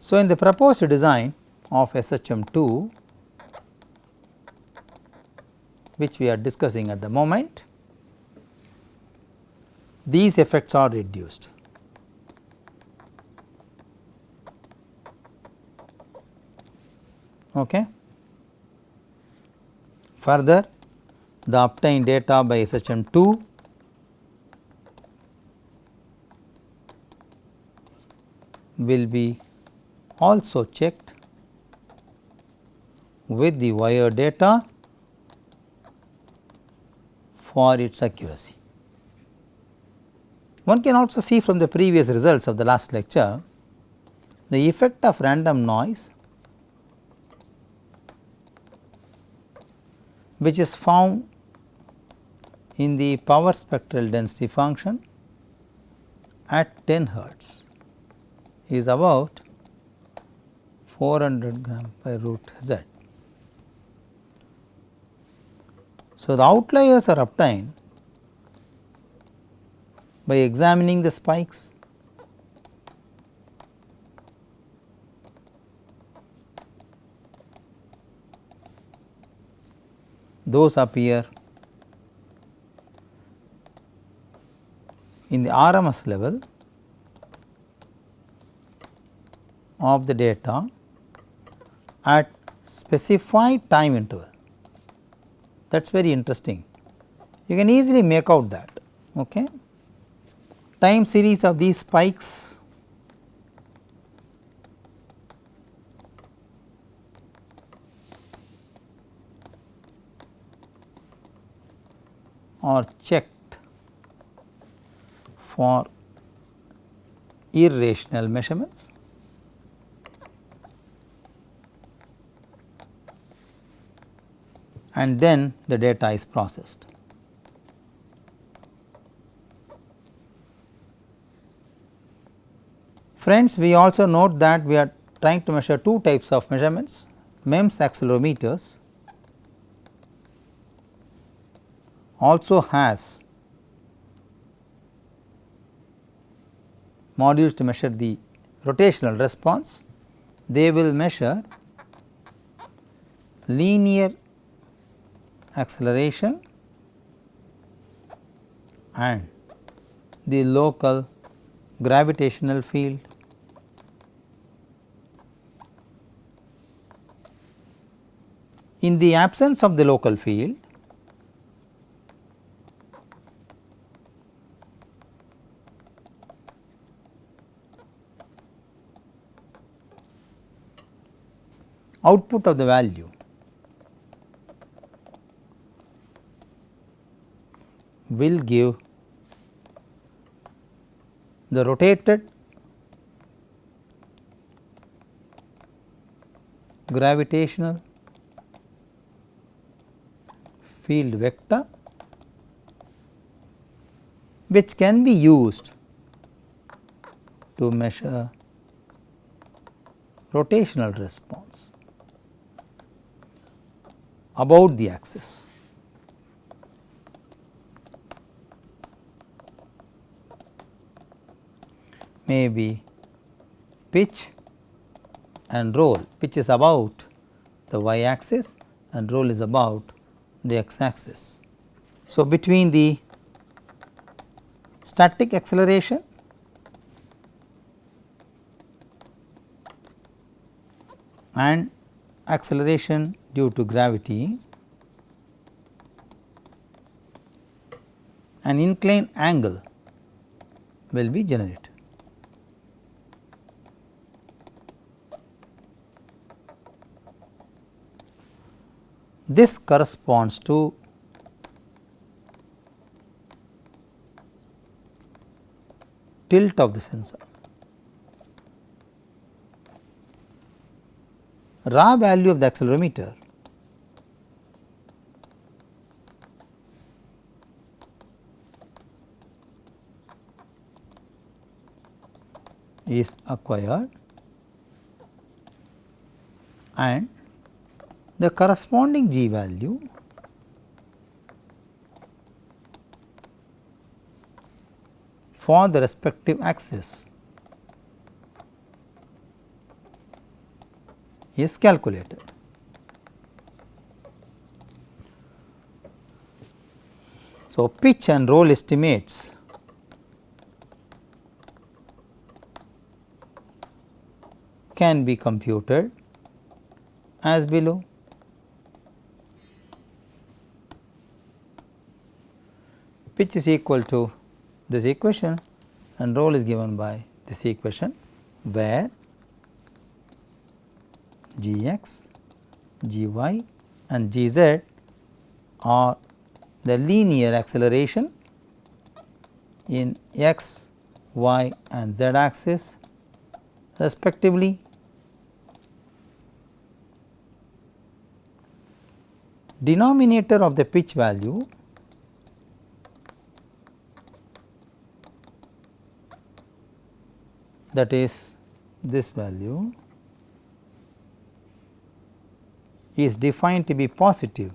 So, in the proposed design of SHM2, which we are discussing at the moment, these effects are reduced. Okay. Further, the obtained data by SHM2 will be also checked with the wire data for its accuracy. One can also see from the previous results of the last lecture the effect of random noise which is found in the power spectral density function at 10 hertz is about 400 gram by root z. So, the outliers are obtained by examining the spikes those appear in the RMS level of the data at specified time interval. That is very interesting. You can easily make out that. Okay. Time series of these spikes are checked for irrational measurements and then the data is processed. Friends, we also note that we are trying to measure two types of measurements, MEMS accelerometers also has modules to measure the rotational response. They will measure linear acceleration and the local gravitational field. In the absence of the local field, output of the value will give the rotated gravitational field vector, which can be used to measure rotational response about the axis. Maybe pitch and roll, pitch is about the y axis and roll is about the x axis. So, between the static acceleration and acceleration due to gravity, an inclined angle will be generated. This corresponds to tilt of the sensor. Raw value of the accelerometer is acquired and the corresponding G value for the respective axis is calculated. So, pitch and roll estimates can be computed as below. Pitch is equal to this equation and roll is given by this equation, where g x, g y and g z are the linear acceleration in x, y and z axis respectively. Denominator of the pitch value that is this value is defined to be positive,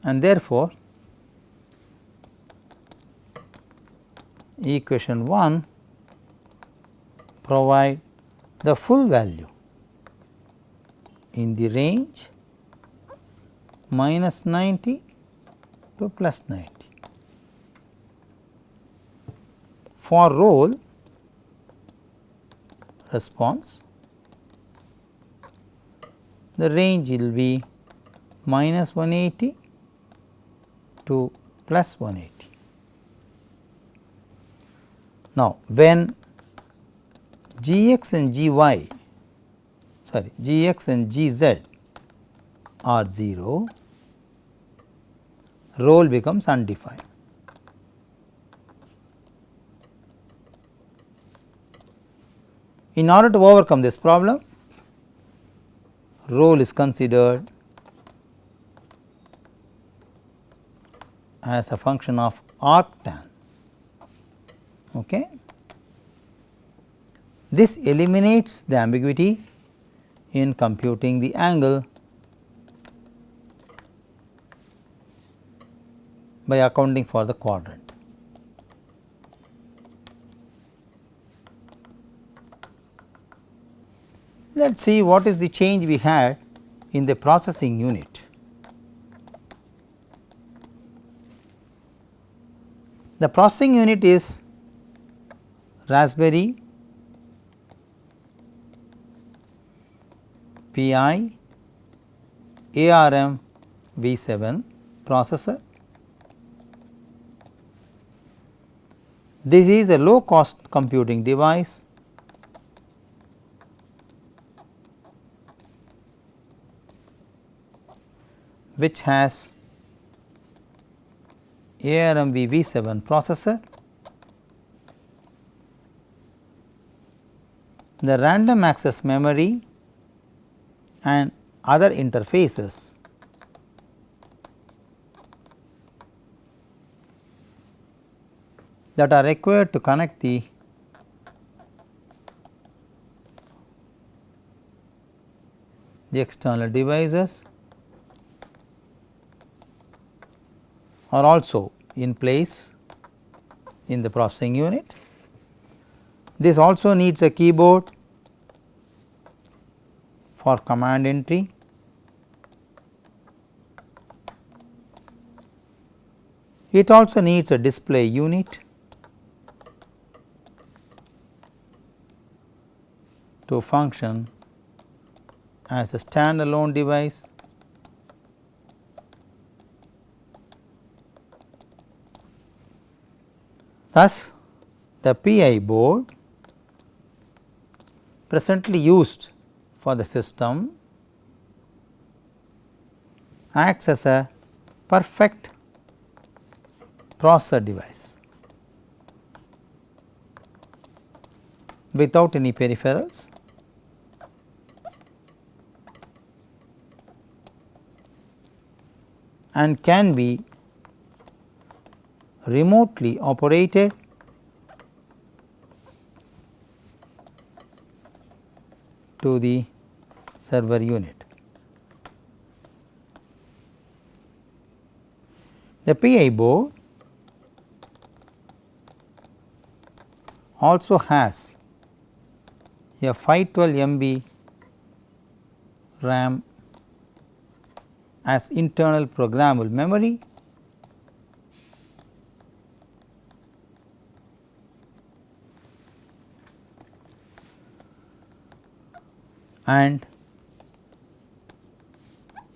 and therefore, equation 1 provide the full value in the range minus 90 to plus 90. For roll response, the range will be minus 180 to plus 180. Now, when g x and g y g x and g z are 0, roll becomes undefined. In order to overcome this problem, roll is considered as a function of arctan. Okay. This eliminates the ambiguity in computing the angle by accounting for the quadrant. Let us see what is the change we had in the processing unit. The processing unit is Raspberry Pi ARM V7 processor. This is a low cost computing device which has ARM V7 processor. The random access memory and other interfaces that are required to connect the external devices are also in place in the processing unit. This also needs a keyboard for command entry. It also needs a display unit to function as a standalone device. Thus, the PI board presently used for the system acts as a perfect processor device without any peripherals, and can be remotely operated to the server unit. The PI board also has a 512 MB RAM as internal programmable memory and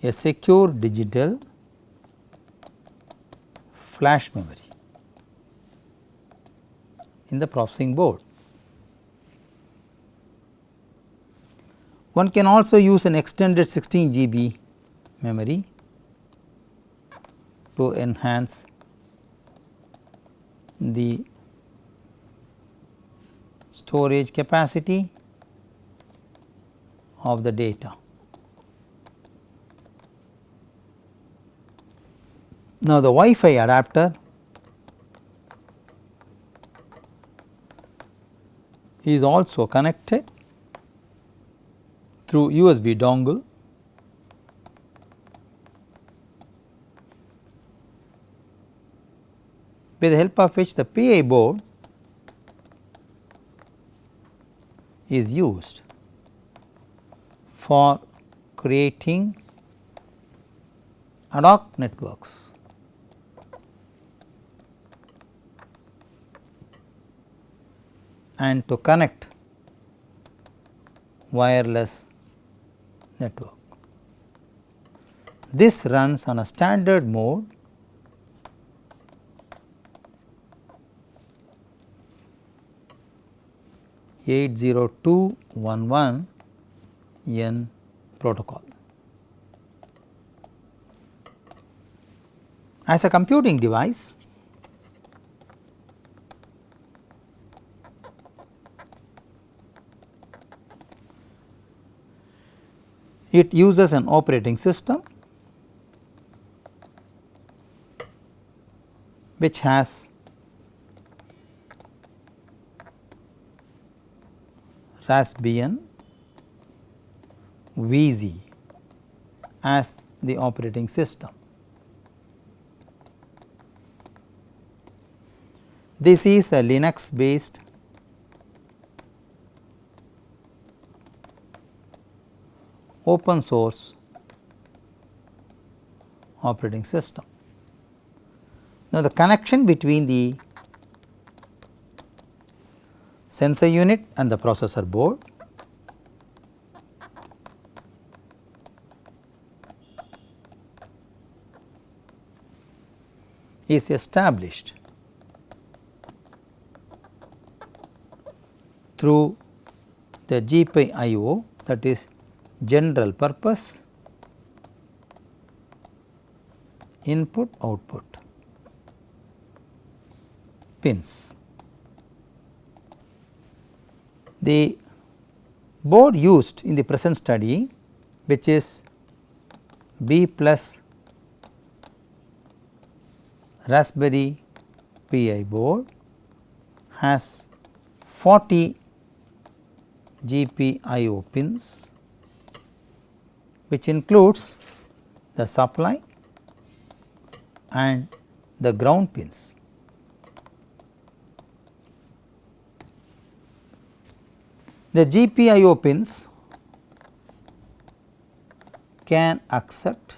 a secure digital flash memory in the processing board. One can also use an extended 16 GB memory to enhance the storage capacity of the data. Now, the Wi-Fi adapter is also connected through USB dongle with the help of which the PI board is used for creating ad hoc networks. And to connect wireless network. This runs on a standard mode (802.11n) protocol. As a computing device, it uses an operating system which has Raspbian VZ as the operating system. This is a Linux based open source operating system. Now, the connection between the sensor unit and the processor board is established through the GPIO, that is general purpose input output pins. The board used in the present study, which is B plus Raspberry Pi board, has 40 GPIO pins, which includes the supply and the ground pins. The GPIO pins can accept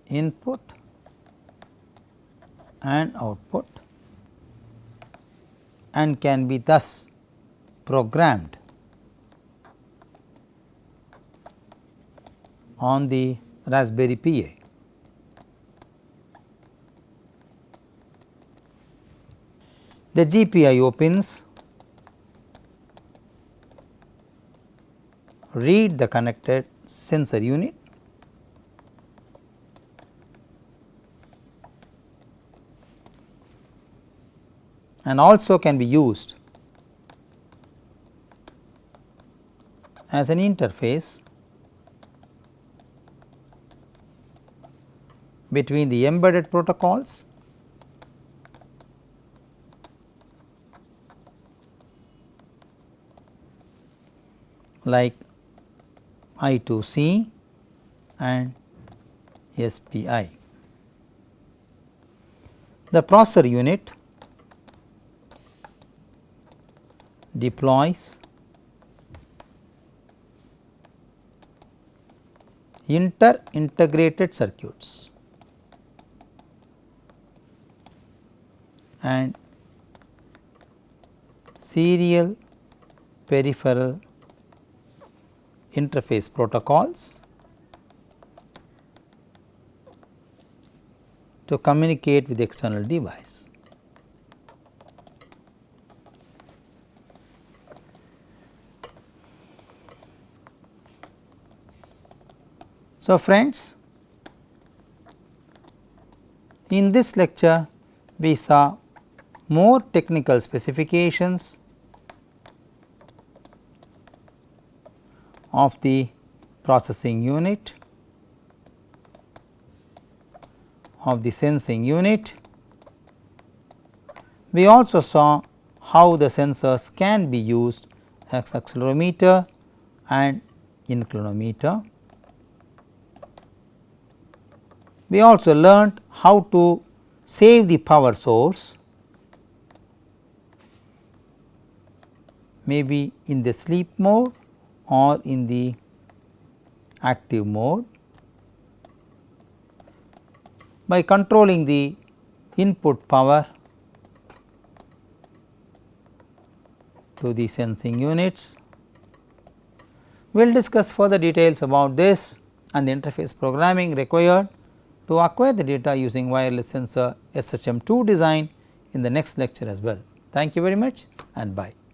input and output and can be thus programmed on the Raspberry Pi. The GPIO pins read the connected sensor unit and also can be used as an interface between the embedded protocols like I2C and SPI. The processor unit deploys integrated circuits and serial peripheral interface protocols to communicate with the external device. So, friends, in this lecture we saw more technical specifications of the processing unit, of the sensing unit. We also saw how the sensors can be used as accelerometer and inclinometer. We also learnt how to save the power source, maybe in the sleep mode or in the active mode, by controlling the input power to the sensing units. We will discuss further details about this and the interface programming required to acquire the data using wireless sensor SHM2 design in the next lecture as well. Thank you very much and bye.